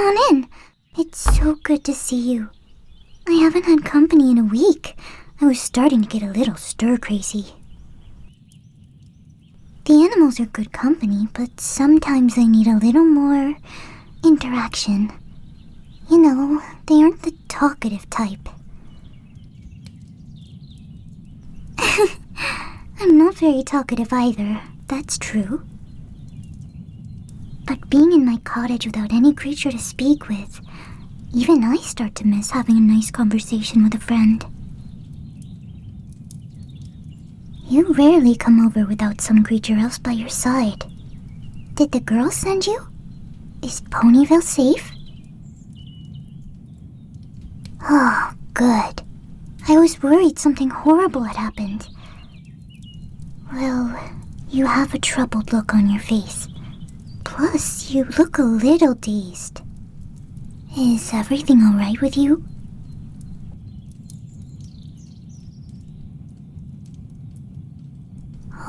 on in. It's so good to see you. I haven't had company in a week. I was starting to get a little stir-crazy. The animals are good company, but sometimes I need a little more interaction. You know, they aren't the talkative type. I'm not very talkative either, that's true. But being in my cottage without any creature to speak with, even I start to miss having a nice conversation with a friend. You rarely come over without some creature else by your side. Did the girls send you? Is Ponyville safe? Oh, good. I was worried something horrible had happened. Well, you have a troubled look on your face. Plus, you look a little dazed. Is everything alright with you?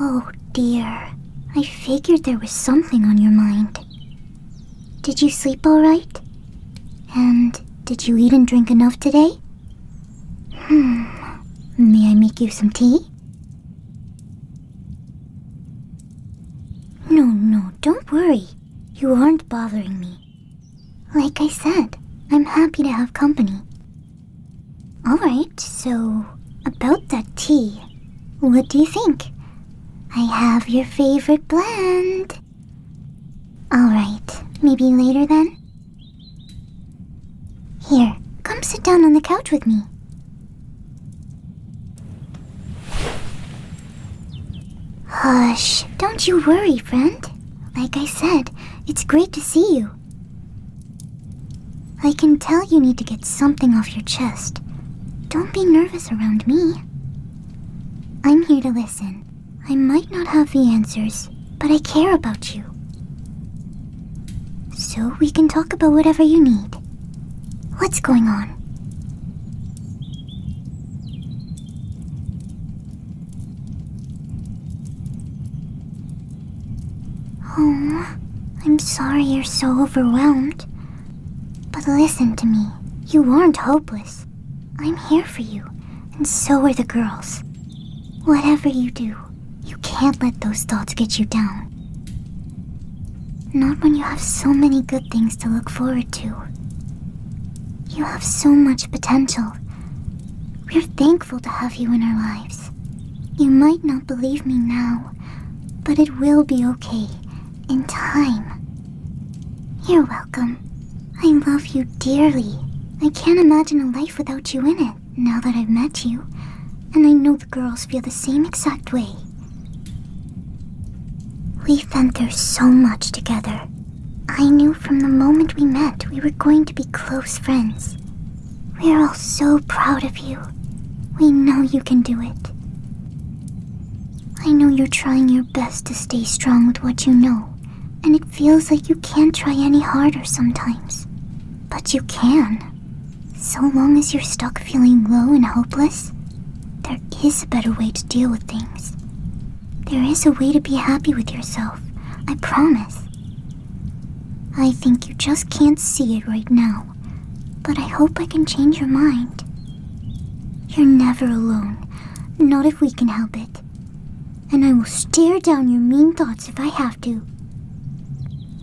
Oh dear, I figured there was something on your mind. Did you sleep alright? And did you eat and drink enough today? May I make you some tea? No, don't worry. You aren't bothering me. Like I said, I'm happy to have company. Alright, so about that tea, what do you think? I have your favorite blend. Alright, maybe later then? Here, come sit down on the couch with me. Hush, don't you worry, friend. Like I said, it's great to see you. I can tell you need to get something off your chest. Don't be nervous around me. I'm here to listen. I might not have the answers, but I care about you. So we can talk about whatever you need. What's going on? Oh, I'm sorry you're so overwhelmed. But listen to me. You aren't hopeless. I'm here for you, and so are the girls. Whatever you do, you can't let those thoughts get you down. Not when you have so many good things to look forward to. You have so much potential. We're thankful to have you in our lives. You might not believe me now, but it will be okay. In time. You're welcome. I love you dearly. I can't imagine a life without you in it, now that I've met you. And I know the girls feel the same exact way. We've been through so much together. I knew from the moment we met we were going to be close friends. We're all so proud of you. We know you can do it. I know you're trying your best to stay strong with what you know. And it feels like you can't try any harder sometimes. But you can. So long as you're stuck feeling low and hopeless, there is a better way to deal with things. There is a way to be happy with yourself, I promise. I think you just can't see it right now, but I hope I can change your mind. You're never alone, not if we can help it. And I will stare down your mean thoughts if I have to.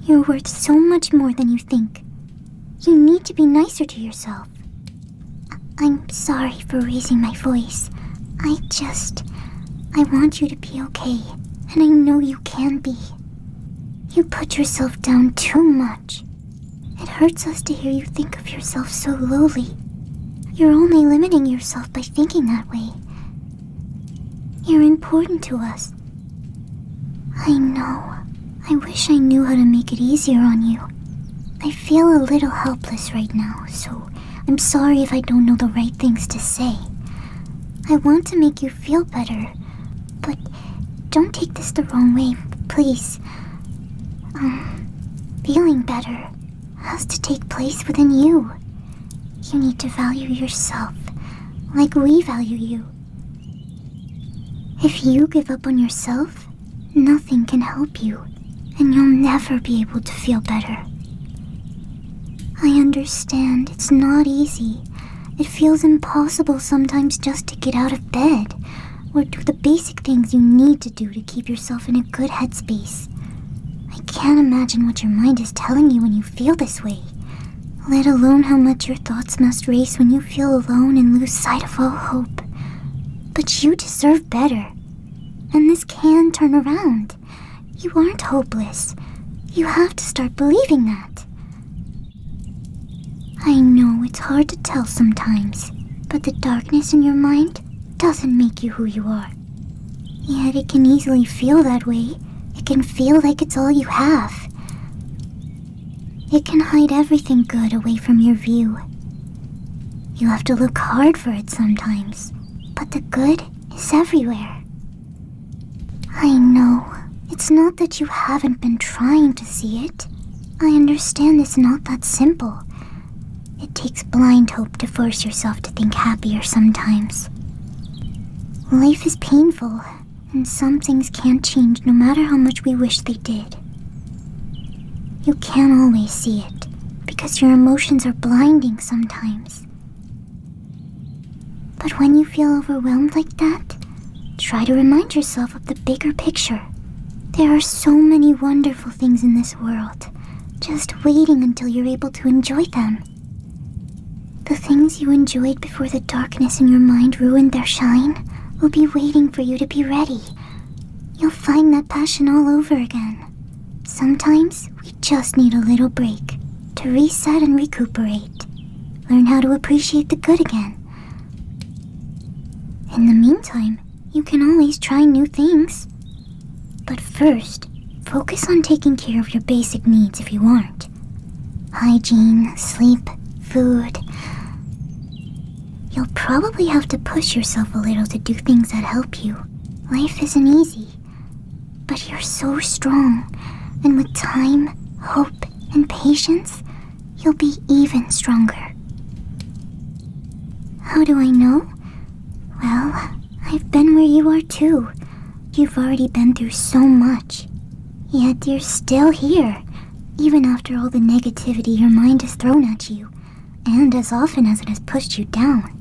You're worth so much more than you think. You need to be nicer to yourself. I'm sorry for raising my voice. I want you to be okay, and I know you can be. You put yourself down too much. It hurts us to hear you think of yourself so lowly. You're only limiting yourself by thinking that way. You're important to us. I know. I wish I knew how to make it easier on you. I feel a little helpless right now, so I'm sorry if I don't know the right things to say. I want to make you feel better, but don't take this the wrong way, please. Feeling better has to take place within you. You need to value yourself, like we value you. If you give up on yourself, nothing can help you, and you'll never be able to feel better. I understand it's not easy. It feels impossible sometimes just to get out of bed or do the basic things you need to do to keep yourself in a good headspace. I can't imagine what your mind is telling you when you feel this way, let alone how much your thoughts must race when you feel alone and lose sight of all hope. But you deserve better, and this can turn around. You aren't hopeless. You have to start believing that. I know it's hard to tell sometimes, but the darkness in your mind doesn't make you who you are. Yet it can easily feel that way. It can feel like it's all you have. It can hide everything good away from your view. You have to look hard for it sometimes, but the good is everywhere. I know, it's not that you haven't been trying to see it. I understand it's not that simple. It takes blind hope to force yourself to think happier sometimes. Life is painful, and some things can't change no matter how much we wish they did. You can't always see it, because your emotions are blinding sometimes. But when you feel overwhelmed like that, try to remind yourself of the bigger picture. There are so many wonderful things in this world, just waiting until you're able to enjoy them. The things you enjoyed before the darkness in your mind ruined their shine will be waiting for you to be ready. You'll find that passion all over again. Sometimes we just need a little break to reset and recuperate. Learn how to appreciate the good again. In the meantime, you can always try new things. But first, focus on taking care of your basic needs if you aren't. Hygiene, sleep, food. You'll probably have to push yourself a little to do things that help you. Life isn't easy, but you're so strong, and with time, hope, and patience, you'll be even stronger. How do I know? Well, I've been where you are too. You've already been through so much. Yet you're still here, even after all the negativity your mind has thrown at you, and as often as it has pushed you down.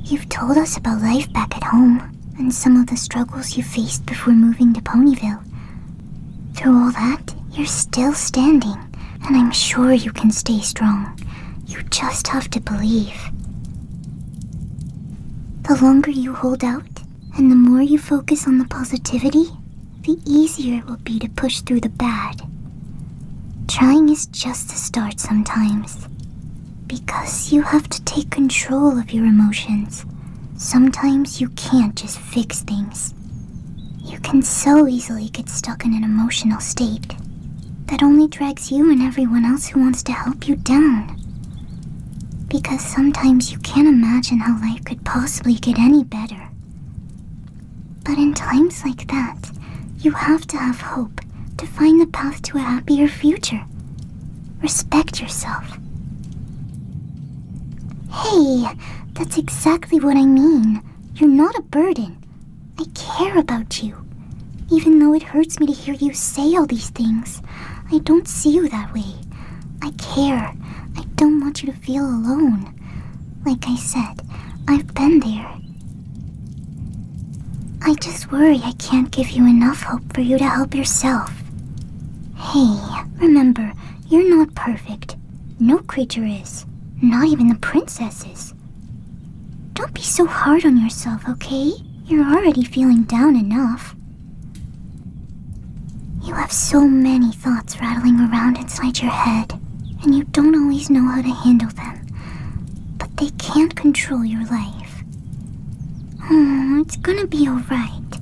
You've told us about life back at home, and some of the struggles you faced before moving to Ponyville. Through all that, you're still standing, and I'm sure you can stay strong. You just have to believe. The longer you hold out, and the more you focus on the positivity, the easier it will be to push through the bad. Trying is just a start sometimes, because you have to take control of your emotions. Sometimes you can't just fix things. You can so easily get stuck in an emotional state that only drags you and everyone else who wants to help you down. Because sometimes you can't imagine how life could possibly get any better. But in times like that, you have to have hope to find the path to a happier future. Respect yourself. Hey, that's exactly what I mean. You're not a burden. I care about you. Even though it hurts me to hear you say all these things, I don't see you that way. I care. I don't want you to feel alone. Like I said, I've been there. I just worry I can't give you enough hope for you to help yourself. Hey, remember, you're not perfect. No creature is. Not even the princess is. Don't be so hard on yourself, okay? You're already feeling down enough. You have so many thoughts rattling around inside your head, and you don't always know how to handle them. But they can't control your life. It's gonna be alright.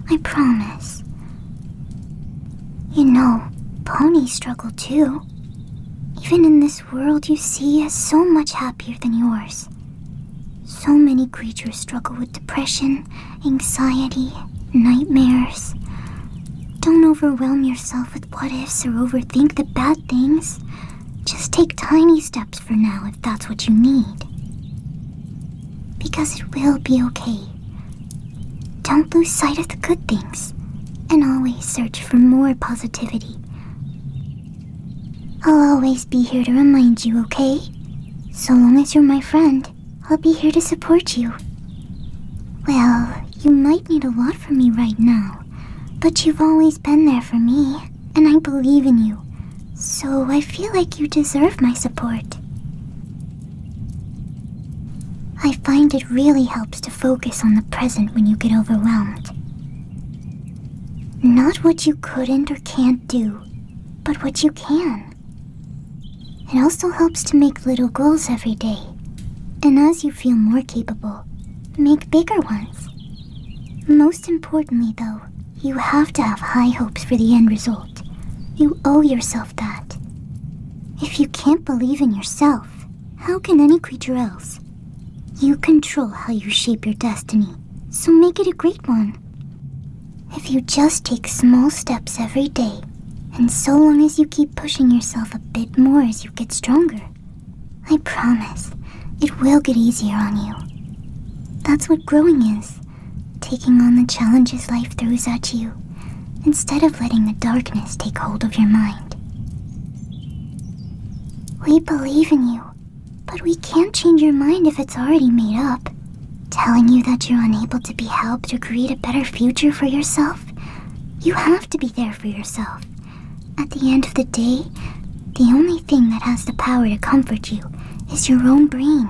I promise. You know, ponies struggle too. Even in this world you see as so much happier than yours. So many creatures struggle with depression, anxiety, nightmares. Don't overwhelm yourself with what-ifs or overthink the bad things. Just take tiny steps for now if that's what you need. Because it will be okay. Don't lose sight of the good things, and always search for more positivity. I'll always be here to remind you, okay? So long as you're my friend, I'll be here to support you. Well, you might need a lot from me right now, but you've always been there for me, and I believe in you. So I feel like you deserve my support. I find it really helps to focus on the present when you get overwhelmed. Not what you couldn't or can't do, but what you can. It also helps to make little goals every day, and as you feel more capable, make bigger ones. Most importantly though, you have to have high hopes for the end result. You owe yourself that. If you can't believe in yourself, how can any creature else? You control how you shape your destiny, so make it a great one. If you just take small steps every day, and so long as you keep pushing yourself a bit more as you get stronger, I promise, it will get easier on you. That's what growing is, taking on the challenges life throws at you, instead of letting the darkness take hold of your mind. We believe in you, but we can't change your mind if it's already made up. Telling you that you're unable to be helped or create a better future for yourself, you have to be there for yourself. At the end of the day, the only thing that has the power to comfort you is your own brain.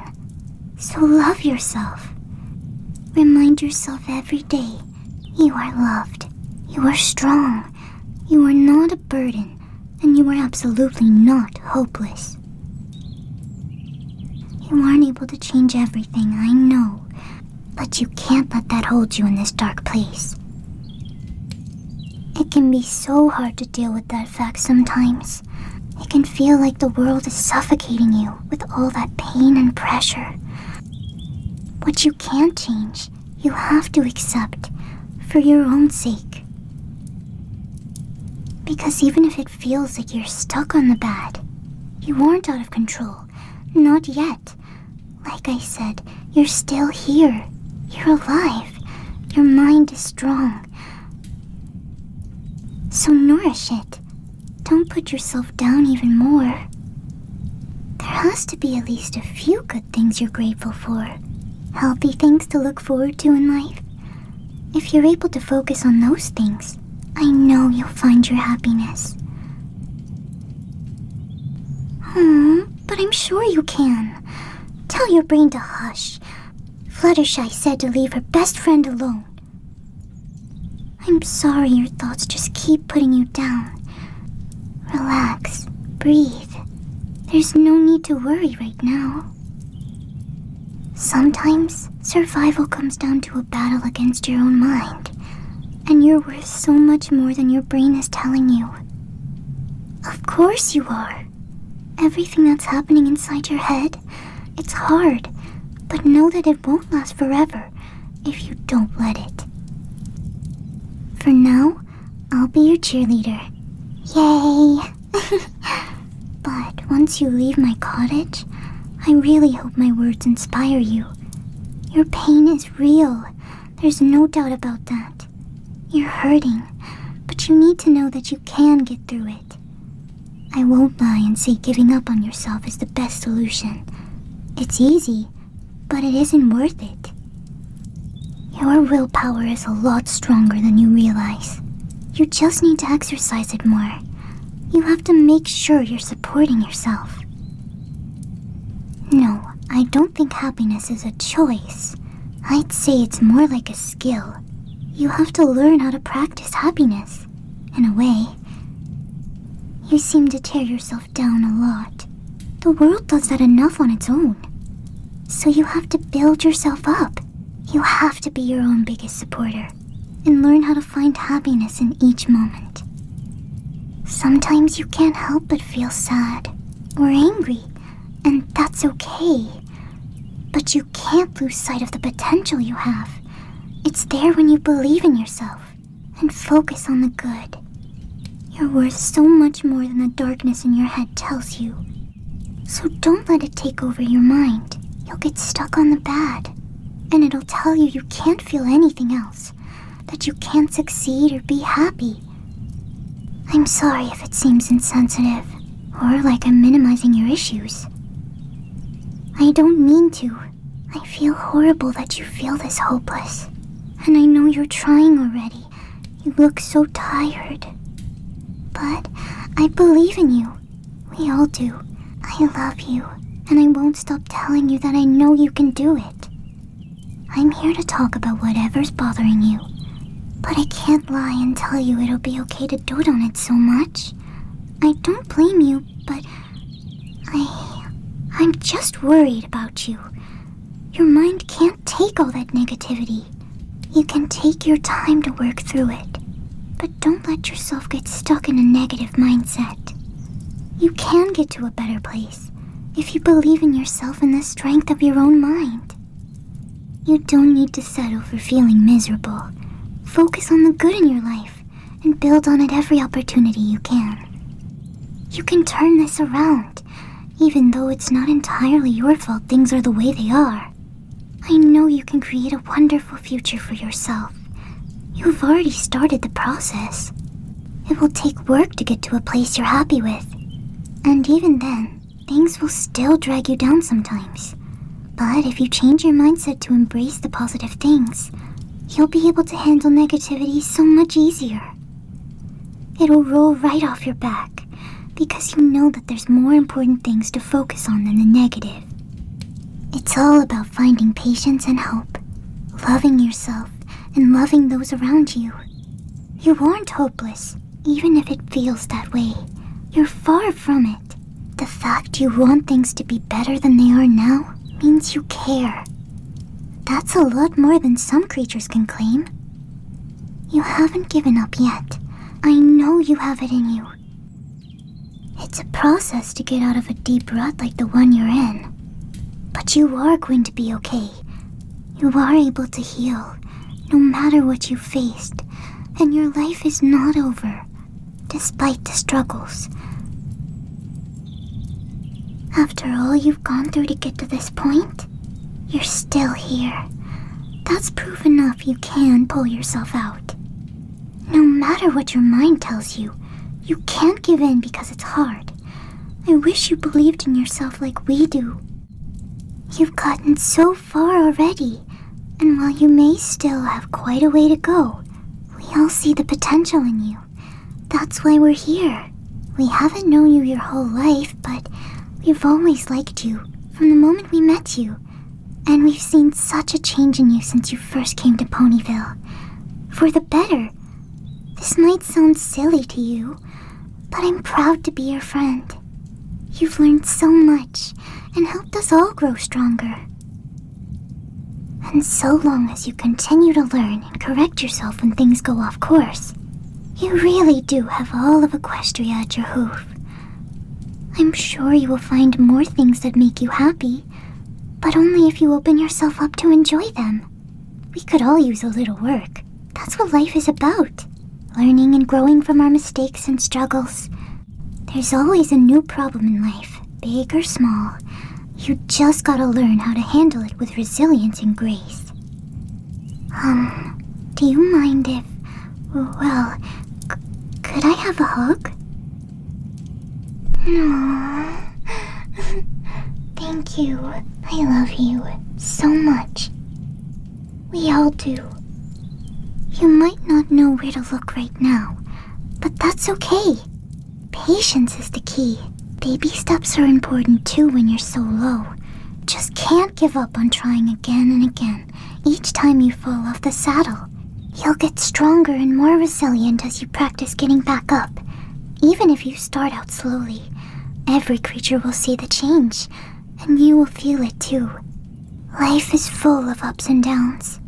So love yourself. Remind yourself every day, you are loved, you are strong, you are not a burden, and you are absolutely not hopeless. You aren't able to change everything, I know, but you can't let that hold you in this dark place. It can be so hard to deal with that fact sometimes. It can feel like the world is suffocating you with all that pain and pressure. What you can't change, you have to accept, for your own sake. Because even if it feels like you're stuck on the bad, you aren't out of control. Not yet. Like I said, you're still here. You're alive. Your mind is strong. So nourish it. Don't put yourself down even more. There has to be at least a few good things you're grateful for. Healthy things to look forward to in life. If you're able to focus on those things, I know you'll find your happiness. But I'm sure you can. Tell your brain to hush. Fluttershy said to leave her best friend alone. I'm sorry your thoughts just keep putting you down. Relax, breathe. There's no need to worry right now. Sometimes, survival comes down to a battle against your own mind. And you're worth so much more than your brain is telling you. Of course you are. Everything that's happening inside your head, it's hard, but know that it won't last forever if you don't let it. For now, I'll be your cheerleader. Yay! But once you leave my cottage, I really hope my words inspire you. Your pain is real. There's no doubt about that. You're hurting, but you need to know that you can get through it. I won't lie and say giving up on yourself is the best solution. It's easy, but it isn't worth it. Your willpower is a lot stronger than you realize. You just need to exercise it more. You have to make sure you're supporting yourself. No, I don't think happiness is a choice. I'd say it's more like a skill. You have to learn how to practice happiness, in a way. You seem to tear yourself down a lot. The world does that enough on its own. So you have to build yourself up. You have to be your own biggest supporter, and learn how to find happiness in each moment. Sometimes you can't help but feel sad, or angry, and that's okay. But you can't lose sight of the potential you have. It's there when you believe in yourself, and focus on the good. You're worth so much more than the darkness in your head tells you. So don't let it take over your mind. You'll get stuck on the bad, and it'll tell you you can't feel anything else, that you can't succeed or be happy. I'm sorry if it seems insensitive, or like I'm minimizing your issues. I don't mean to. I feel horrible that you feel this hopeless. And I know you're trying already. You look so tired. But I believe in you. We all do. I love you, and I won't stop telling you that I know you can do it. I'm here to talk about whatever's bothering you, but I can't lie and tell you it'll be okay to dote on it so much. I don't blame you, but I'm just worried about you. Your mind can't take all that negativity. You can take your time to work through it, but don't let yourself get stuck in a negative mindset. You can get to a better place if you believe in yourself and the strength of your own mind. You don't need to settle for feeling miserable. Focus on the good in your life and build on it every opportunity you can. You can turn this around, even though it's not entirely your fault things are the way they are. I know you can create a wonderful future for yourself. You've already started the process. It will take work to get to a place you're happy with. And even then, things will still drag you down sometimes. But if you change your mindset to embrace the positive things, you'll be able to handle negativity so much easier. It'll roll right off your back, because you know that there's more important things to focus on than the negative. It's all about finding patience and hope, loving yourself, and loving those around you. You aren't hopeless, even if it feels that way. You're far from it. The fact you want things to be better than they are now means you care. That's a lot more than some creatures can claim. You haven't given up yet. I know you have it in you. It's a process to get out of a deep rut like the one you're in. But you are going to be okay. You are able to heal, no matter what you faced, and your life is not over, despite the struggles. After all you've gone through to get to this point, you're still here. That's proof enough you can pull yourself out. No matter what your mind tells you, you can't give in because it's hard. I wish you believed in yourself like we do. You've gotten so far already, and while you may still have quite a way to go, we all see the potential in you. That's why we're here. We haven't known you your whole life, but we've always liked you from the moment we met you, and we've seen such a change in you since you first came to Ponyville. For the better. This might sound silly to you, but I'm proud to be your friend. You've learned so much and helped us all grow stronger. And so long as you continue to learn and correct yourself when things go off course, you really do have all of Equestria at your hoof. I'm sure you will find more things that make you happy, but only if you open yourself up to enjoy them. We could all use a little work. That's what life is about. Learning and growing from our mistakes and struggles. There's always a new problem in life, big or small. You just gotta learn how to handle it with resilience and grace. Do you mind if... well, could I have a hug? Aww. Thank you. I love you so much. We all do. You might not know where to look right now, but that's okay. Patience is the key. Baby steps are important too when you're so low. Just can't give up on trying again and again each time you fall off the saddle. You'll get stronger and more resilient as you practice getting back up. Even if you start out slowly, every creature will see the change, and you will feel it too. Life is full of ups and downs,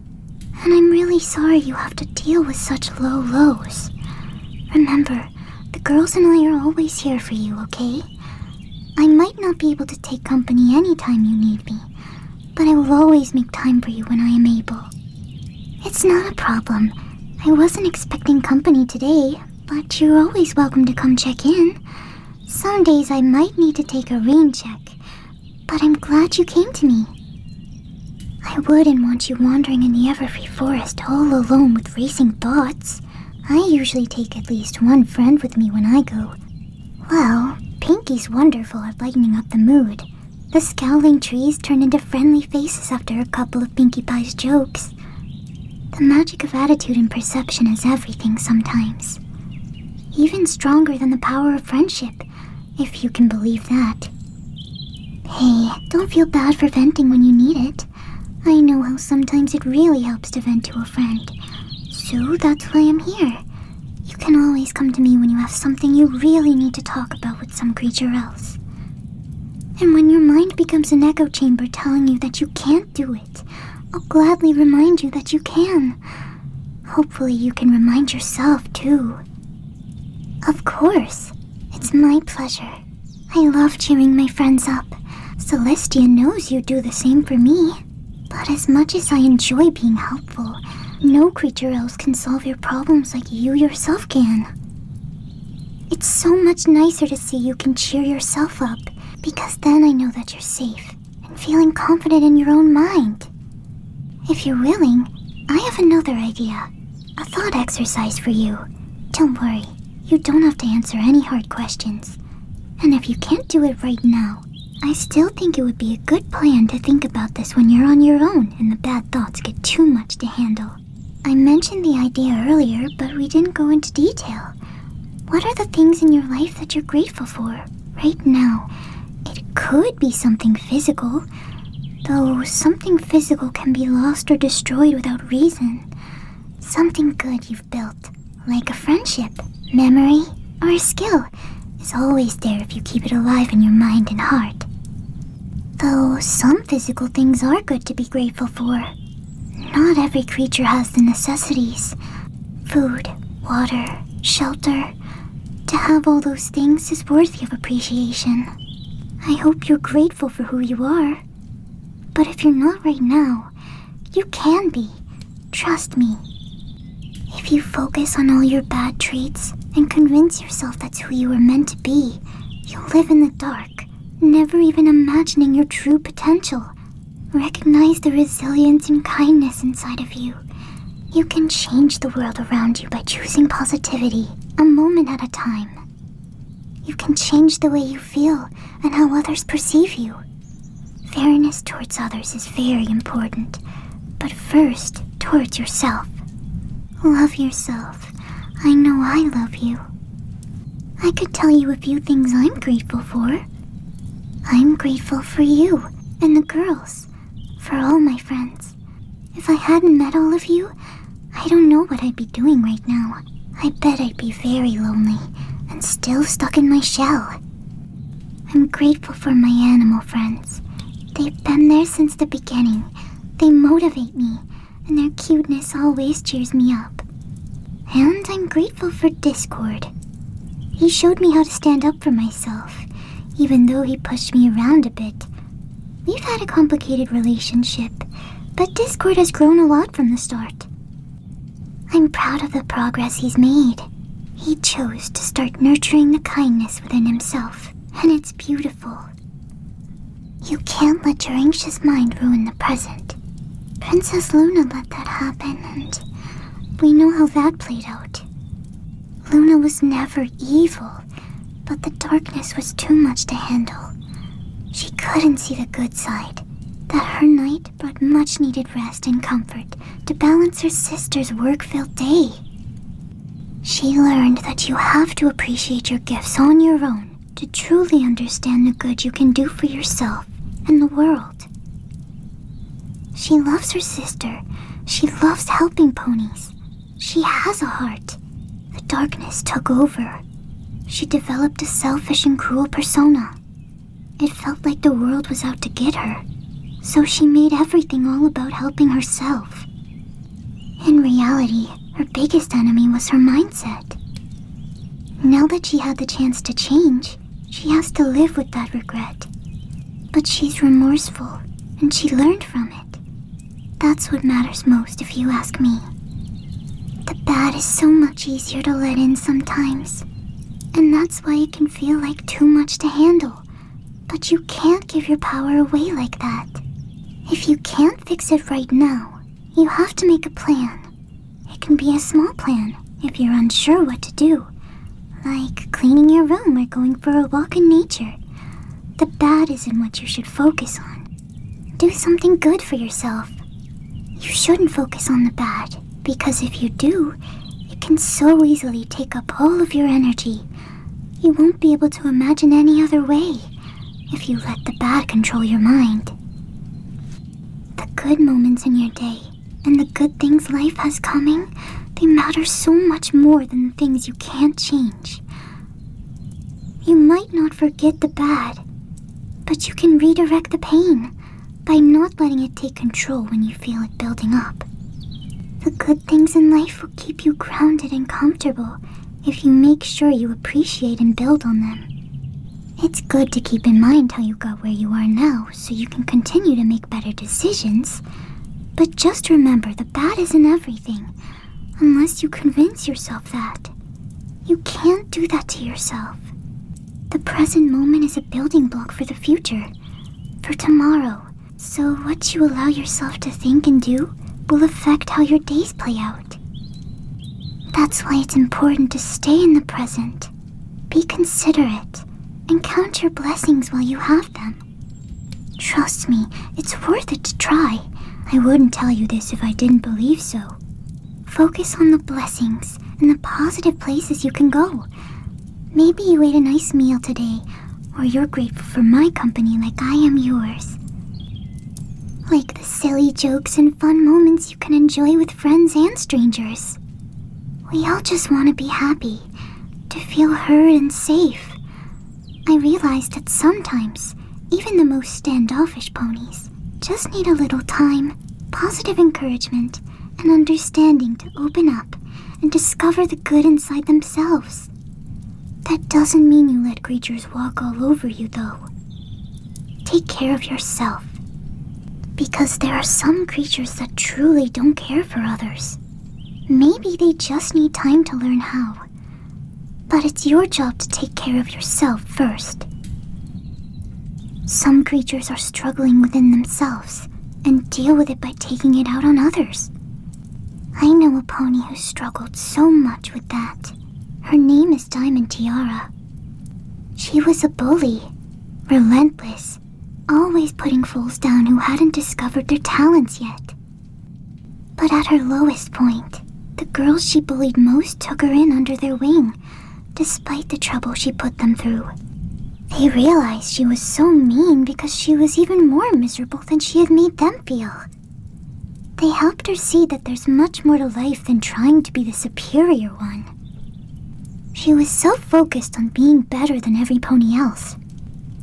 and I'm really sorry you have to deal with such low lows. Remember, the girls and I are always here for you, okay? I might not be able to take company anytime you need me, but I will always make time for you when I am able. It's not a problem. I wasn't expecting company today, but you're always welcome to come check in. Some days I might need to take a rain check, but I'm glad you came to me. I wouldn't want you wandering in the Everfree Forest all alone with racing thoughts. I usually take at least one friend with me when I go. Well, Pinky's wonderful at lightening up the mood. The scowling trees turn into friendly faces after a couple of Pinkie Pie's jokes. The magic of attitude and perception is everything sometimes. Even stronger than the power of friendship, if you can believe that. Hey, don't feel bad for venting when you need it. I know how sometimes it really helps to vent to a friend. So that's why I'm here. You can always come to me when you have something you really need to talk about with some creature else. And when your mind becomes an echo chamber telling you that you can't do it, I'll gladly remind you that you can. Hopefully you can remind yourself too. Of course, it's my pleasure. I love cheering my friends up. Celestia knows you do the same for me. But as much as I enjoy being helpful, no creature else can solve your problems like you yourself can. It's so much nicer to see you can cheer yourself up, because then I know that you're safe and feeling confident in your own mind. If you're willing, I have another idea. A thought exercise for you. Don't worry, you don't have to answer any hard questions. And if you can't do it right now, I still think it would be a good plan to think about this when you're on your own and the bad thoughts get too much to handle. I mentioned the idea earlier, but we didn't go into detail. What are the things in your life that you're grateful for right now? It could be something physical, though something physical can be lost or destroyed without reason. Something good you've built, like a friendship, memory, or a skill, is always there if you keep it alive in your mind and heart. Though some physical things are good to be grateful for. Not every creature has the necessities. Food, water, shelter. To have all those things is worthy of appreciation. I hope you're grateful for who you are. But if you're not right now, you can be. Trust me. If you focus on all your bad traits and convince yourself that's who you were meant to be, you'll live in the dark, never even imagining your true potential. Recognize the resilience and kindness inside of you. You can change the world around you by choosing positivity, a moment at a time. You can change the way you feel and how others perceive you. Fairness towards others is very important, but first, towards yourself. Love yourself. I know I love you. I could tell you a few things I'm grateful for. I'm grateful for you and the girls, for all my friends. If I hadn't met all of you, I don't know what I'd be doing right now. I bet I'd be very lonely and still stuck in my shell. I'm grateful for my animal friends. They've been there since the beginning. They motivate me, and their cuteness always cheers me up. And I'm grateful for Discord. He showed me how to stand up for myself, even though he pushed me around a bit. We've had a complicated relationship, but Discord has grown a lot from the start. I'm proud of the progress he's made. He chose to start nurturing the kindness within himself, and it's beautiful. You can't let your anxious mind ruin the present. Princess Luna let that happen, and we know how that played out. Luna was never evil, but the darkness was too much to handle. She couldn't see the good side, that her night brought much-needed rest and comfort to balance her sister's work-filled day. She learned that you have to appreciate your gifts on your own to truly understand the good you can do for yourself and the world. She loves her sister. She loves helping ponies. She has a heart. The darkness took over. She developed a selfish and cruel persona. It felt like the world was out to get her, so she made everything all about helping herself. In reality, her biggest enemy was her mindset. Now that she had the chance to change, she has to live with that regret. But she's remorseful, and she learned from it. That's what matters most, if you ask me. The bad is so much easier to let in sometimes, and that's why it can feel like too much to handle. But you can't give your power away like that. If you can't fix it right now, you have to make a plan. It can be a small plan if you're unsure what to do, like cleaning your room or going for a walk in nature. The bad isn't what you should focus on. Do something good for yourself. You shouldn't focus on the bad, because if you do, it can so easily take up all of your energy. You won't be able to imagine any other way if you let the bad control your mind. The good moments in your day and the good things life has coming, they matter so much more than the things you can't change. You might not forget the bad, but you can redirect the pain by not letting it take control when you feel it building up. The good things in life will keep you grounded and comfortable if you make sure you appreciate and build on them. It's good to keep in mind how you got where you are now so you can continue to make better decisions. But just remember, the bad isn't everything, unless you convince yourself that. You can't do that to yourself. The present moment is a building block for the future, for tomorrow. So what you allow yourself to think and do will affect how your days play out. That's why it's important to stay in the present, be considerate, and count your blessings while you have them. Trust me, it's worth it to try. I wouldn't tell you this if I didn't believe so. Focus on the blessings and the positive places you can go. Maybe you ate a nice meal today, or you're grateful for my company like I am yours. Like the silly jokes and fun moments you can enjoy with friends and strangers. We all just want to be happy, to feel heard and safe. I realized that sometimes, even the most standoffish ponies just need a little time, positive encouragement, and understanding to open up and discover the good inside themselves. That doesn't mean you let creatures walk all over you, though. Take care of yourself. Because there are some creatures that truly don't care for others. Maybe they just need time to learn how. But it's your job to take care of yourself first. Some creatures are struggling within themselves and deal with it by taking it out on others. I know a pony who struggled so much with that. Her name is Diamond Tiara. She was a bully, relentless, always putting foals down who hadn't discovered their talents yet. But at her lowest point, the girls she bullied most took her in under their wing, despite the trouble she put them through. They realized she was so mean because she was even more miserable than she had made them feel. They helped her see that there's much more to life than trying to be the superior one. She was so focused on being better than every pony else.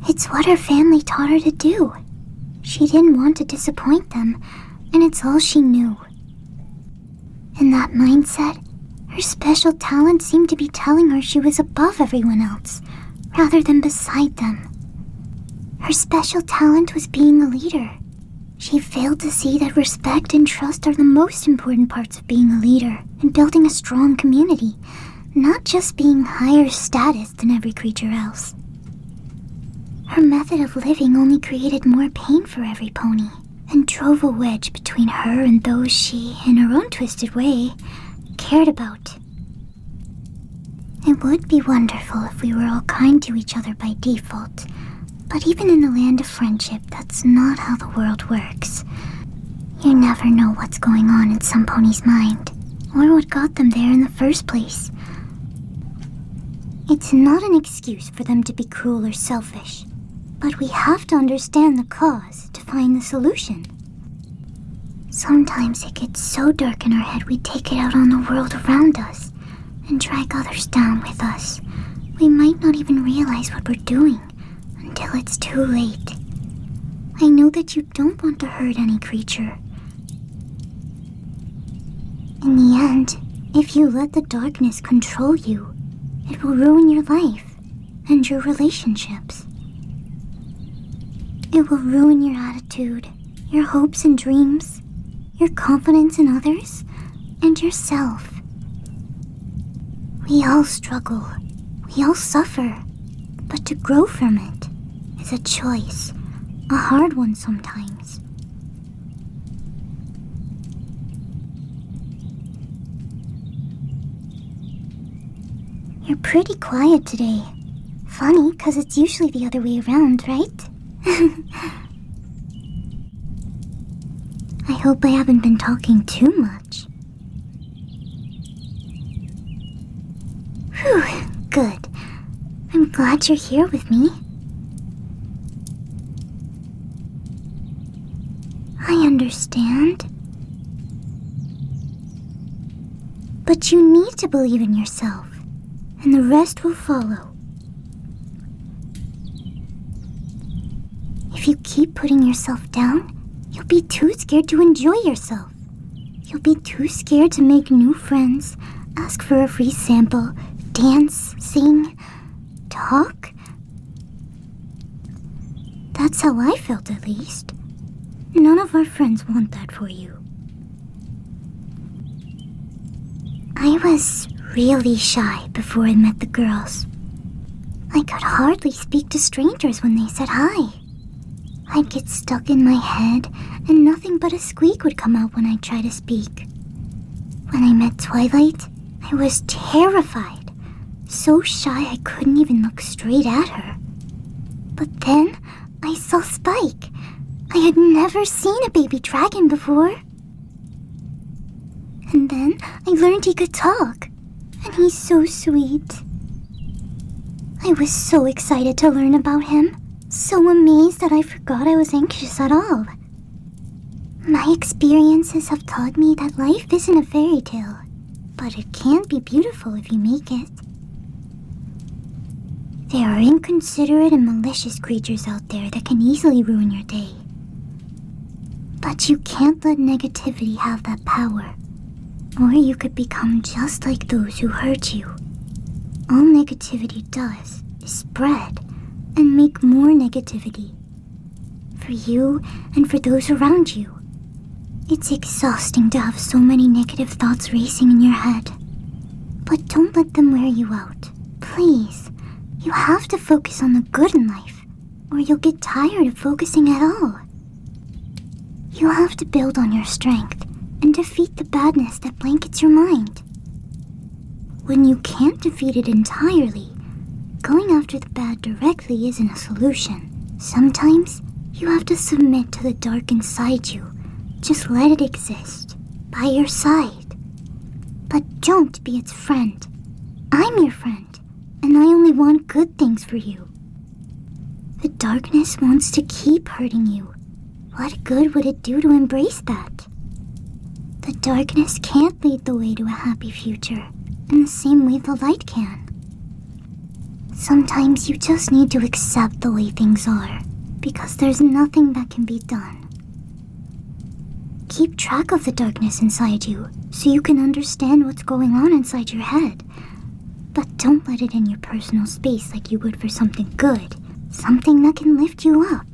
It's what her family taught her to do. She didn't want to disappoint them, and it's all she knew. In that mindset, her special talent seemed to be telling her she was above everyone else, rather than beside them. Her special talent was being a leader. She failed to see that respect and trust are the most important parts of being a leader and building a strong community, not just being higher status than every creature else. Her method of living only created more pain for every pony and drove a wedge between her and those she, in her own twisted way, cared about. It would be wonderful if we were all kind to each other by default, but even in the land of friendship, that's not how the world works. You never know what's going on in some pony's mind, or what got them there in the first place. It's not an excuse for them to be cruel or selfish, but we have to understand the cause to find the solution. Sometimes it gets so dark in our head we take it out on the world around us and drag others down with us. We might not even realize what we're doing until it's too late. I know that you don't want to hurt any creature. In the end, if you let the darkness control you, it will ruin your life and your relationships. It will ruin your attitude, your hopes and dreams, your confidence in others, and yourself. We all struggle, we all suffer, but to grow from it is a choice, a hard one sometimes. You're pretty quiet today. Funny, 'cause it's usually the other way around, right? I hope I haven't been talking too much. Whew, good. I'm glad you're here with me. I understand. But you need to believe in yourself, and the rest will follow. If you keep putting yourself down, you'll be too scared to enjoy yourself. You'll be too scared to make new friends, ask for a free sample, dance, sing, talk. That's how I felt, at least. None of our friends want that for you. I was really shy before I met the girls. I could hardly speak to strangers when they said hi. I'd get stuck in my head, and nothing but a squeak would come out when I tried to speak. When I met Twilight, I was terrified. So shy I couldn't even look straight at her. But then, I saw Spike. I had never seen a baby dragon before. And then, I learned he could talk. And he's so sweet. I was so excited to learn about him. So amazed that I forgot I was anxious at all. My experiences have taught me that life isn't a fairy tale, but it can be beautiful if you make it. There are inconsiderate and malicious creatures out there that can easily ruin your day. But you can't let negativity have that power, or you could become just like those who hurt you. All negativity does is spread and make more negativity. For you and for those around you. It's exhausting to have so many negative thoughts racing in your head. But don't let them wear you out. Please. You have to focus on the good in life, or you'll get tired of focusing at all. You have to build on your strength and defeat the badness that blankets your mind. When you can't defeat it entirely, going after the bad directly isn't a solution. Sometimes, you have to submit to the dark inside you. Just let it exist, by your side. But don't be its friend. I'm your friend, and I only want good things for you. The darkness wants to keep hurting you. What good would it do to embrace that? The darkness can't lead the way to a happy future, in the same way the light can. Sometimes you just need to accept the way things are, because there's nothing that can be done. Keep track of the darkness inside you, so you can understand what's going on inside your head. But don't let it in your personal space like you would for something good, something that can lift you up.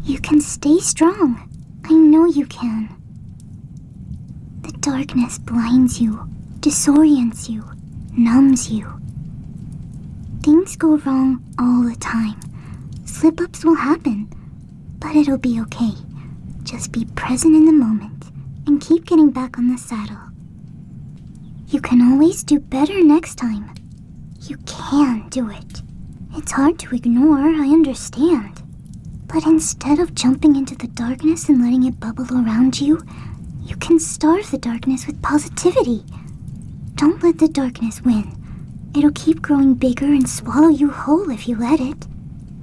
You can stay strong. I know you can. The darkness blinds you, disorients you, numbs you. Things go wrong all the time. Slip-ups will happen, but it'll be okay. Just be present in the moment and keep getting back on the saddle. You can always do better next time. You can do it. It's hard to ignore, I understand. But instead of jumping into the darkness and letting it bubble around you, you can starve the darkness with positivity. Don't let the darkness win. It'll keep growing bigger and swallow you whole if you let it.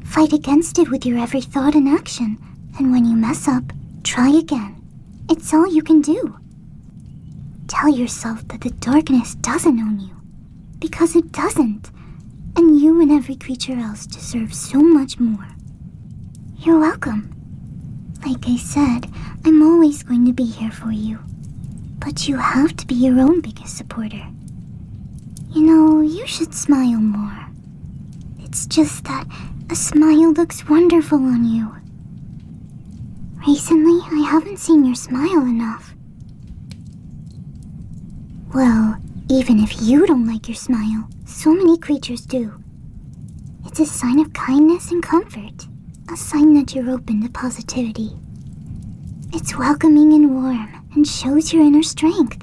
Fight against it with your every thought and action, and when you mess up, try again. It's all you can do. Tell yourself that the darkness doesn't own you, because it doesn't, and you and every creature else deserve so much more. You're welcome. Like I said, I'm always going to be here for you, but you have to be your own biggest supporter. You know, you should smile more. It's just that a smile looks wonderful on you. Recently, I haven't seen your smile enough. Well, even if you don't like your smile, so many creatures do. It's a sign of kindness and comfort, a sign that you're open to positivity. It's welcoming and warm and shows your inner strength.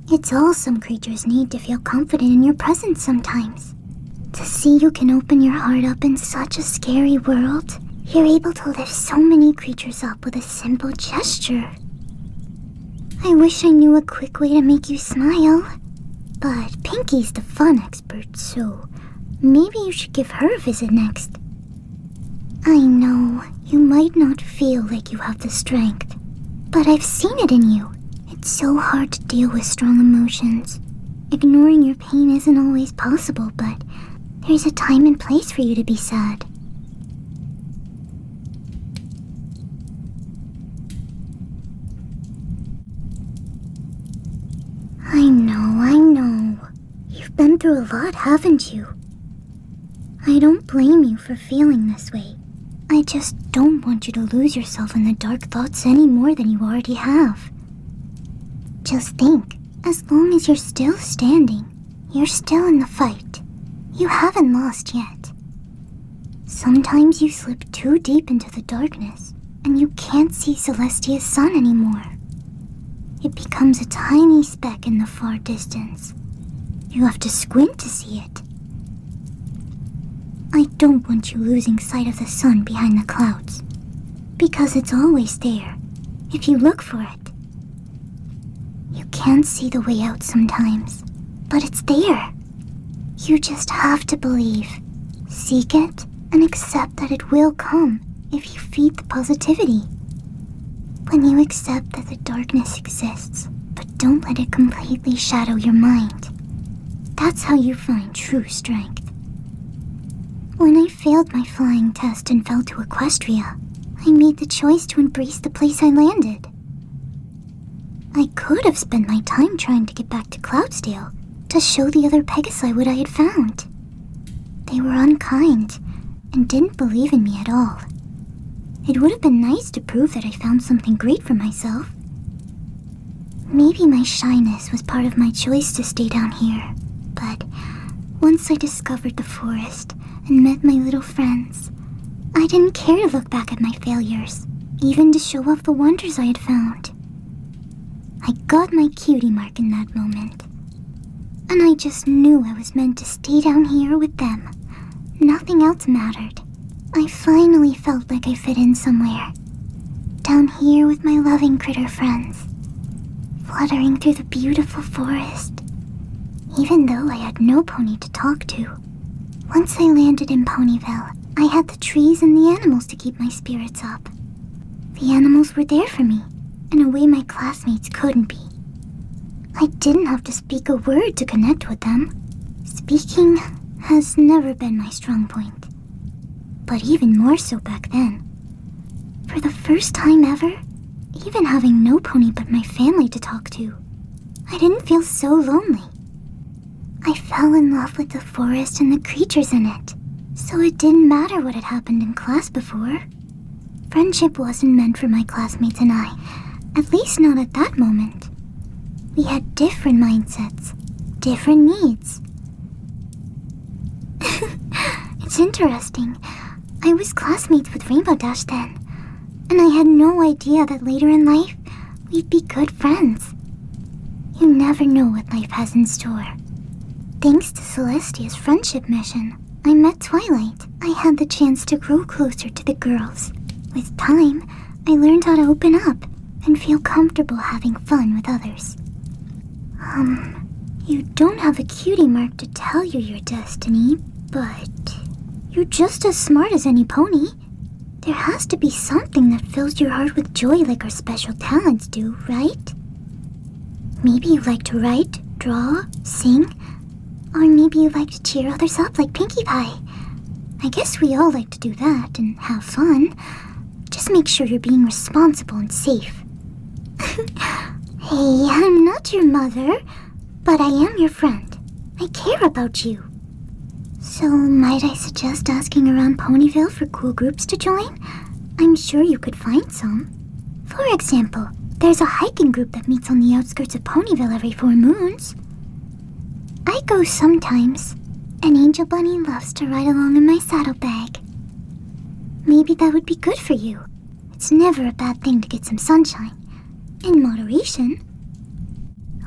It's all some creatures need to feel confident in your presence sometimes. To see you can open your heart up in such a scary world, you're able to lift so many creatures up with a simple gesture. I wish I knew a quick way to make you smile, but Pinky's the fun expert, so maybe you should give her a visit next. I know, you might not feel like you have the strength, but I've seen it in you. It's so hard to deal with strong emotions. Ignoring your pain isn't always possible, but there's a time and place for you to be sad. I know. You've been through a lot, haven't you? I don't blame you for feeling this way. I just don't want you to lose yourself in the dark thoughts any more than you already have. Just think, as long as you're still standing, you're still in the fight. You haven't lost yet. Sometimes you slip too deep into the darkness, and you can't see Celestia's sun anymore. It becomes a tiny speck in the far distance. You have to squint to see it. I don't want you losing sight of the sun behind the clouds, because it's always there, if you look for it. You can't see the way out sometimes, but it's there. You just have to believe, seek it, and accept that it will come if you feed the positivity. When you accept that the darkness exists, but don't let it completely shadow your mind, that's how you find true strength. When I failed my flying test and fell to Equestria, I made the choice to embrace the place I landed. I could have spent my time trying to get back to Cloudsdale to show the other Pegasi what I had found. They were unkind and didn't believe in me at all. It would have been nice to prove that I found something great for myself. Maybe my shyness was part of my choice to stay down here, but once I discovered the forest and met my little friends, I didn't care to look back at my failures, even to show off the wonders I had found. I got my cutie mark in that moment, and I just knew I was meant to stay down here with them. Nothing else mattered. I finally felt like I fit in somewhere. Down here with my loving critter friends, fluttering through the beautiful forest, even though I had no pony to talk to. Once I landed in Ponyville, I had the trees and the animals to keep my spirits up. The animals were there for me, in a way my classmates couldn't be. I didn't have to speak a word to connect with them. Speaking has never been my strong point, but even more so back then. For the first time ever, even having no pony but my family to talk to, I didn't feel so lonely. I fell in love with the forest and the creatures in it, so it didn't matter what had happened in class before. Friendship wasn't meant for my classmates and I, at least not at that moment. We had different mindsets, different needs. It's interesting. I was classmates with Rainbow Dash then, and I had no idea that later in life, we'd be good friends. You never know what life has in store. Thanks to Celestia's friendship mission, I met Twilight. I had the chance to grow closer to the girls. With time, I learned how to open up and feel comfortable having fun with others. You don't have a cutie mark to tell you your destiny, but you're just as smart as any pony. There has to be something that fills your heart with joy like our special talents do, right? Maybe you like to write, draw, sing, or maybe you like to cheer others up like Pinkie Pie. I guess we all like to do that and have fun. Just make sure you're being responsible and safe. Hey, I'm not your mother, but I am your friend. I care about you. So might I suggest asking around Ponyville for cool groups to join? I'm sure you could find some. For example, there's a hiking group that meets on the outskirts of Ponyville every 4 moons. I go sometimes, and Angel Bunny loves to ride along in my saddlebag. Maybe that would be good for you. It's never a bad thing to get some sunshine. In moderation.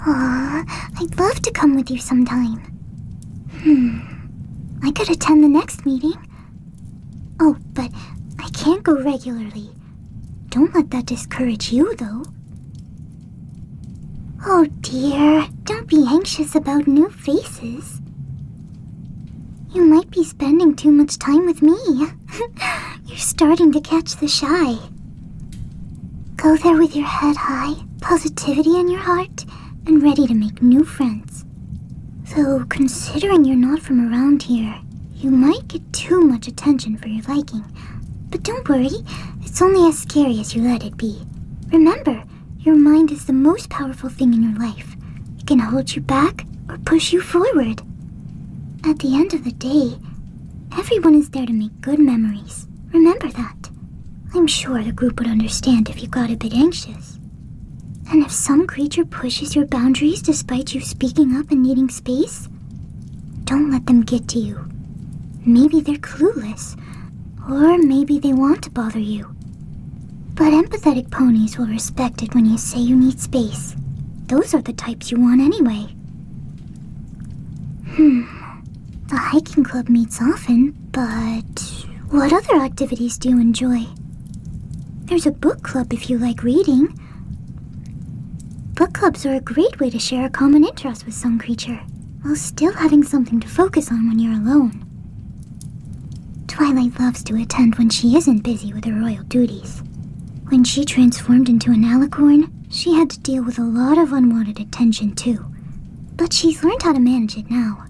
Aw, I'd love to come with you sometime. I could attend the next meeting. Oh, but I can't go regularly. Don't let that discourage you, though. Oh dear, don't be anxious about new faces. You might be spending too much time with me. You're starting to catch the shy. Go there with your head high, positivity in your heart, and ready to make new friends. Though, considering you're not from around here, you might get too much attention for your liking. But don't worry, it's only as scary as you let it be. Remember, your mind is the most powerful thing in your life. It can hold you back or push you forward. At the end of the day, everyone is there to make good memories. Remember that. I'm sure the group would understand if you got a bit anxious. And if some creature pushes your boundaries despite you speaking up and needing space, don't let them get to you. Maybe they're clueless, or maybe they want to bother you. But empathetic ponies will respect it when you say you need space. Those are the types you want anyway. The hiking club meets often, but what other activities do you enjoy? There's a book club if you like reading. Book clubs are a great way to share a common interest with some creature, while still having something to focus on when you're alone. Twilight loves to attend when she isn't busy with her royal duties. When she transformed into an alicorn, she had to deal with a lot of unwanted attention too. But she's learned how to manage it now.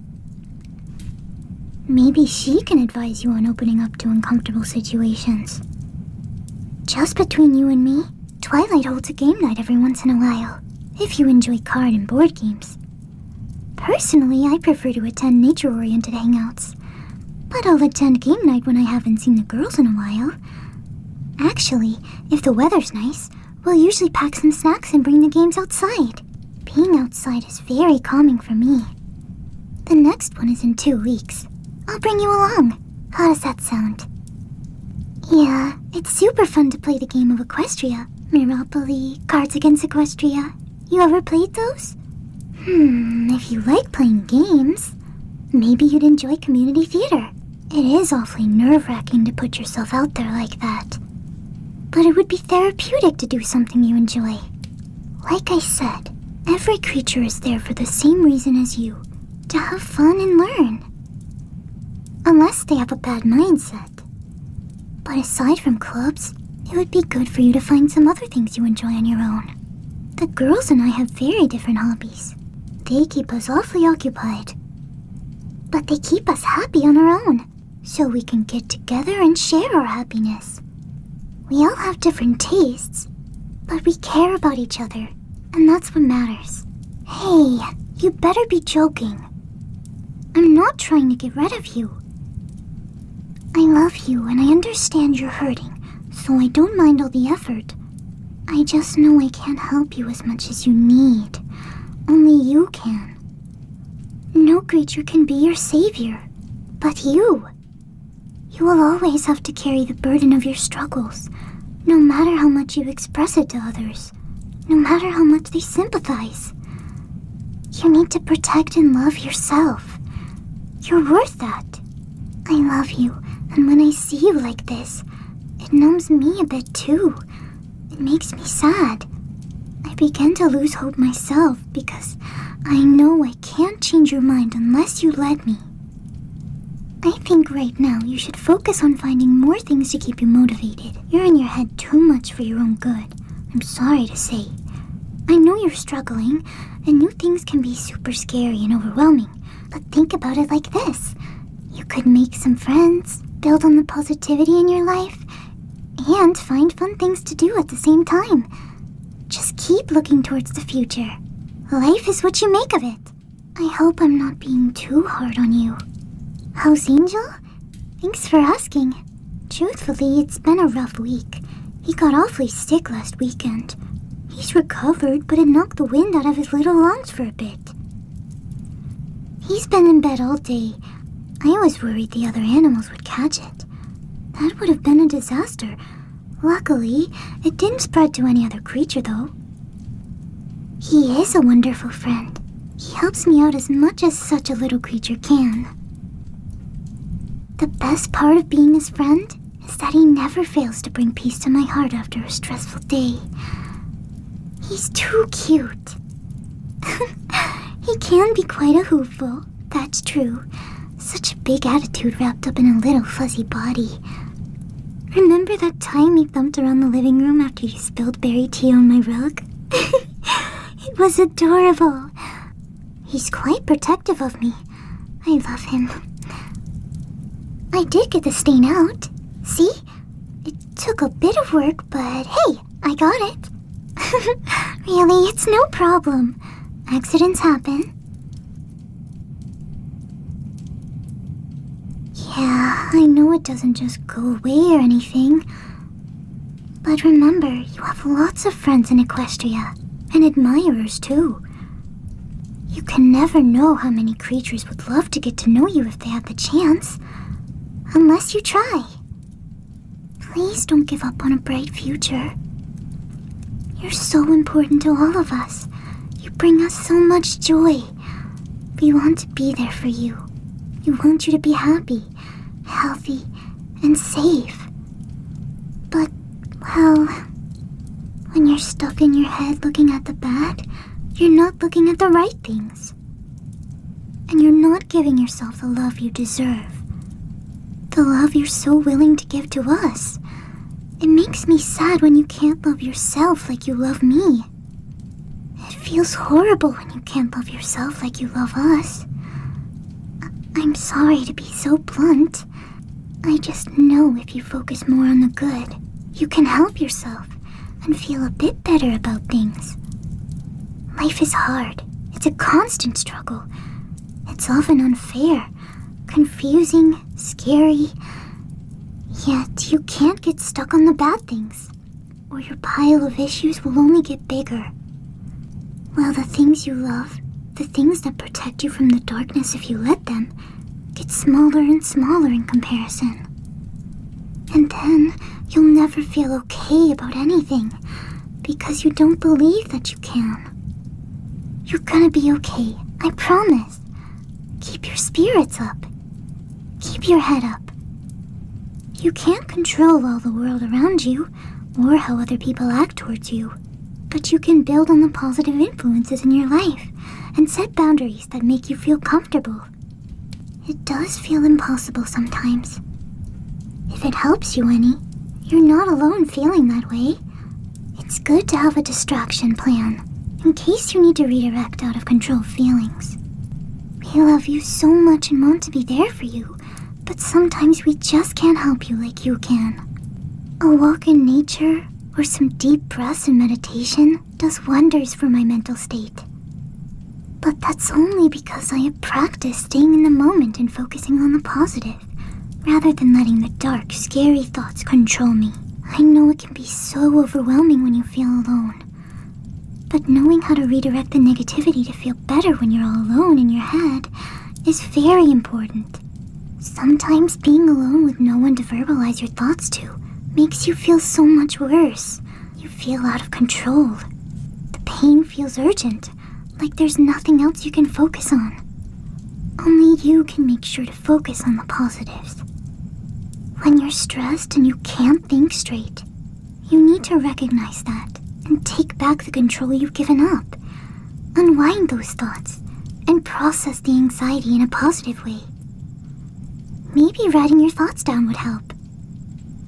Maybe she can advise you on opening up to uncomfortable situations. Just between you and me, Twilight holds a game night every once in a while, if you enjoy card and board games. Personally, I prefer to attend nature-oriented hangouts, but I'll attend game night when I haven't seen the girls in a while. Actually, if the weather's nice, we'll usually pack some snacks and bring the games outside. Being outside is very calming for me. The next one is in 2 weeks. I'll bring you along. How does that sound? Yeah, it's super fun to play the game of Equestria. Monopoly, Cards Against Equestria. You ever played those? If you like playing games, maybe you'd enjoy community theater. It is awfully nerve-wracking to put yourself out there like that. But it would be therapeutic to do something you enjoy. Like I said, every creature is there for the same reason as you, to have fun and learn. Unless they have a bad mindset. But aside from clubs, it would be good for you to find some other things you enjoy on your own. The girls and I have very different hobbies. They keep us awfully occupied. But they keep us happy on our own, so we can get together and share our happiness. We all have different tastes, but we care about each other, and that's what matters. Hey, you better be joking. I'm not trying to get rid of you. I love you and I understand you're hurting, so I don't mind all the effort. I just know I can't help you as much as you need. Only you can. No creature can be your savior, but you. You will always have to carry the burden of your struggles, no matter how much you express it to others, no matter how much they sympathize. You need to protect and love yourself. You're worth that. I love you, and when I see you like this, it numbs me a bit too. It makes me sad. I begin to lose hope myself because I know I can't change your mind unless you let me. I think right now you should focus on finding more things to keep you motivated. You're in your head too much for your own good. I'm sorry to say. I know you're struggling, and new things can be super scary and overwhelming. But think about it like this. You could make some friends, build on the positivity in your life, and find fun things to do at the same time. Just keep looking towards the future. Life is what you make of it. I hope I'm not being too hard on you. How's Angel? Thanks for asking. Truthfully, it's been a rough week. He got awfully sick last weekend. He's recovered, but it knocked the wind out of his little lungs for a bit. He's been in bed all day. I was worried the other animals would catch it. That would have been a disaster. Luckily, it didn't spread to any other creature, though. He is a wonderful friend. He helps me out as much as such a little creature can. The best part of being his friend is that he never fails to bring peace to my heart after a stressful day. He's too cute. He can be quite a hoopful, that's true. Such a big attitude wrapped up in a little fuzzy body. Remember that time he thumped around the living room after you spilled berry tea on my rug? It was adorable. He's quite protective of me. I love him. I did get the stain out. See? It took a bit of work, but hey, I got it. Really, it's no problem. Accidents happen. Yeah, I know it doesn't just go away or anything. But remember, you have lots of friends in Equestria, and admirers too. You can never know how many creatures would love to get to know you if they had the chance. Unless you try. Please don't give up on a bright future. You're so important to all of us. You bring us so much joy. We want to be there for you. We want you to be happy, healthy, and safe. But, well, when you're stuck in your head looking at the bad, you're not looking at the right things. And you're not giving yourself the love you deserve. The love you're so willing to give to us. It makes me sad when you can't love yourself like you love me. It feels horrible when you can't love yourself like you love us. I'm sorry to be so blunt. I just know if you focus more on the good, you can help yourself and feel a bit better about things. Life is hard. It's a constant struggle. It's often unfair, confusing, scary. Yet you can't get stuck on the bad things, or your pile of issues will only get bigger. While the things you love, the things that protect you from the darkness if you let them, get smaller and smaller in comparison. And then you'll never feel okay about anything, because you don't believe that you can. You're gonna be okay, I promise. Keep your spirits up. Keep your head up. You can't control all the world around you, or how other people act towards you. But you can build on the positive influences in your life, and set boundaries that make you feel comfortable. It does feel impossible sometimes. If it helps you any, you're not alone feeling that way. It's good to have a distraction plan, in case you need to redirect out of control feelings. We love you so much and want to be there for you, but sometimes we just can't help you like you can. A walk in nature, or some deep breaths and meditation, does wonders for my mental state. But that's only because I have practiced staying in the moment and focusing on the positive, rather than letting the dark, scary thoughts control me. I know it can be so overwhelming when you feel alone. But knowing how to redirect the negativity to feel better when you're all alone in your head is very important. Sometimes being alone with no one to verbalize your thoughts to makes you feel so much worse. You feel out of control. The pain feels urgent, like there's nothing else you can focus on. Only you can make sure to focus on the positives. When you're stressed and you can't think straight, you need to recognize that and take back the control you've given up. Unwind those thoughts and process the anxiety in a positive way. Maybe writing your thoughts down would help.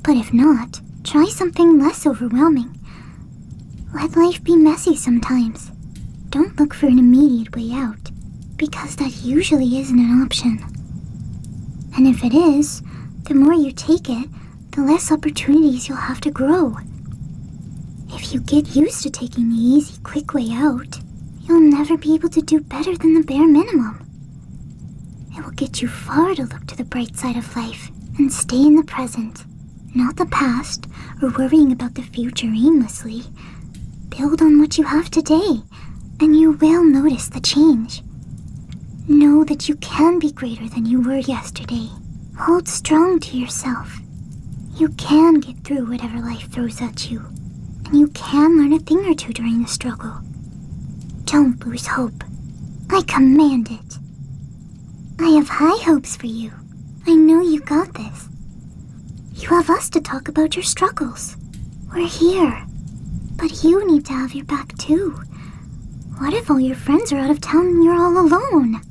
But if not, try something less overwhelming. Let life be messy sometimes. Don't look for an immediate way out, because that usually isn't an option. And if it is, the more you take it, the less opportunities you'll have to grow. If you get used to taking the easy, quick way out, you'll never be able to do better than the bare minimum. It will get you far to look to the bright side of life and stay in the present, not the past or worrying about the future aimlessly. Build on what you have today, and you will notice the change. Know that you can be greater than you were yesterday. Hold strong to yourself. You can get through whatever life throws at you, and you can learn a thing or two during the struggle. Don't lose hope. I command it. I have high hopes for you. I know you got this. You have us to talk about your struggles. We're here. But you need to have your back too. What if all your friends are out of town and you're all alone?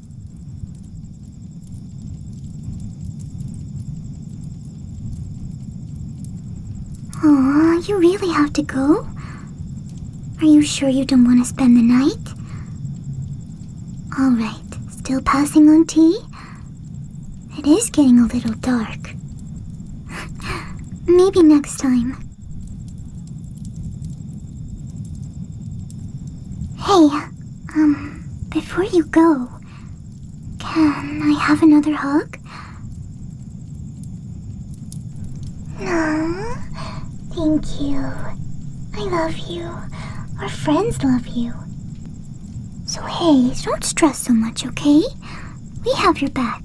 Aw, you really have to go? Are you sure you don't want to spend the night? Alright, still passing on tea? It is getting a little dark. Maybe next time. Hey, before you go, can I have another hug? No, thank you. I love you. Our friends love you. So hey, don't stress so much, okay? We have your back.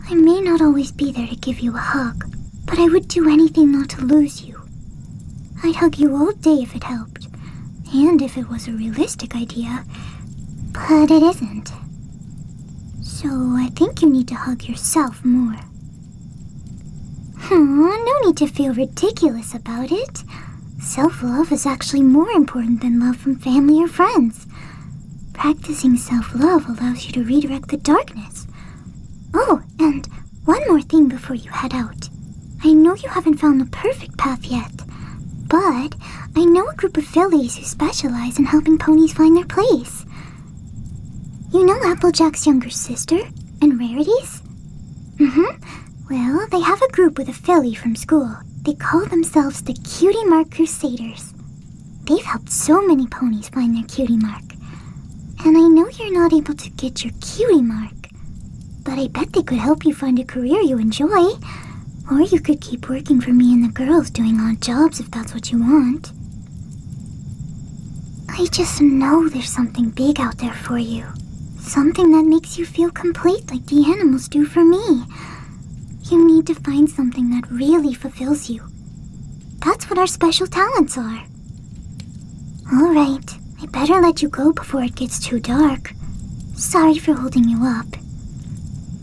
I may not always be there to give you a hug, but I would do anything not to lose you. I'd hug you all day if it helped, and if it was a realistic idea, but it isn't. So I think you need to hug yourself more. No need to feel ridiculous about it. Self-love is actually more important than love from family or friends. Practicing self-love allows you to redirect the darkness. Oh, and one more thing before you head out. I know you haven't found the perfect path yet, but I know a group of fillies who specialize in helping ponies find their place. You know Applejack's younger sister and Rarity's? Well, they have a group with a filly from school. They call themselves the Cutie Mark Crusaders. They've helped so many ponies find their cutie mark. And I know you're not able to get your cutie mark, but I bet they could help you find a career you enjoy. Or you could keep working for me and the girls doing odd jobs if that's what you want. I just know there's something big out there for you. Something that makes you feel complete like the animals do for me. You need to find something that really fulfills you. That's what our special talents are. Alright, I better let you go before it gets too dark. Sorry for holding you up.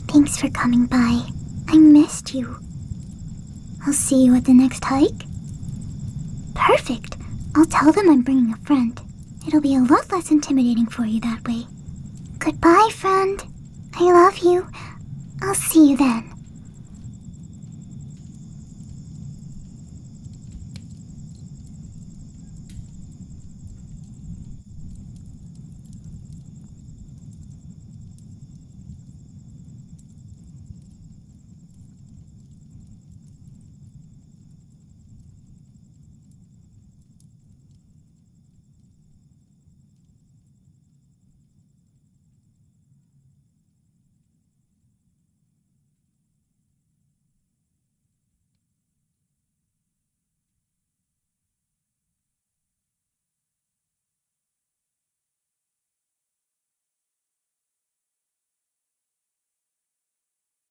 Thanks for coming by. I missed you. I'll see you at the next hike. Perfect. I'll tell them I'm bringing a friend. It'll be a lot less intimidating for you that way. Goodbye, friend. I love you. I'll see you then.